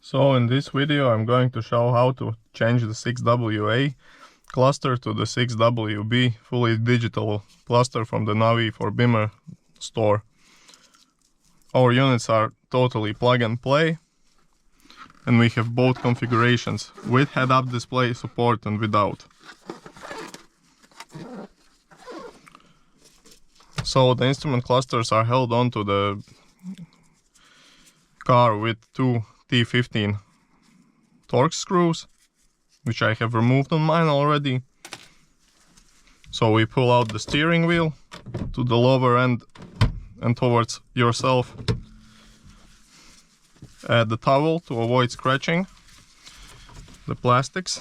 So in this video I'm going to show how to change the 6WA cluster to the 6WB fully digital cluster from the Navi for Beamer store. Our units are totally plug and play, and we have both configurations with head-up display support and without. So the instrument clusters are held onto the car with two T15 Torx screws, which I have removed on mine already. So we pull out the steering wheel to the lower end and towards yourself. Add the towel to avoid scratching the plastics.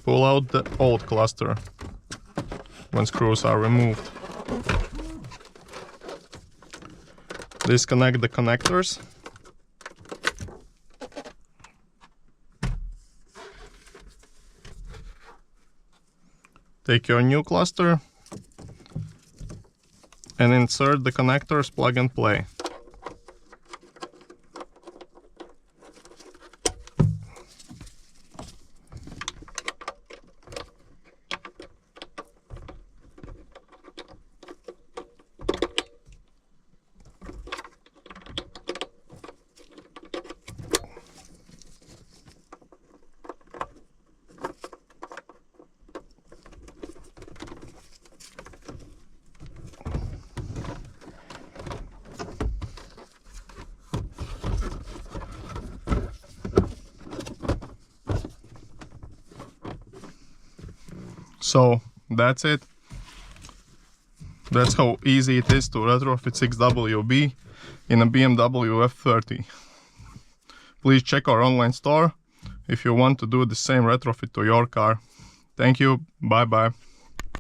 Pull out the old cluster when screws are removed. Disconnect the connectors. Take your new cluster and insert the connectors plug and play. So that's it. That's how easy it is to retrofit 6WB in a BMW F3. Please check our online store if you want to do the same retrofit to your car. Thank you, bye bye.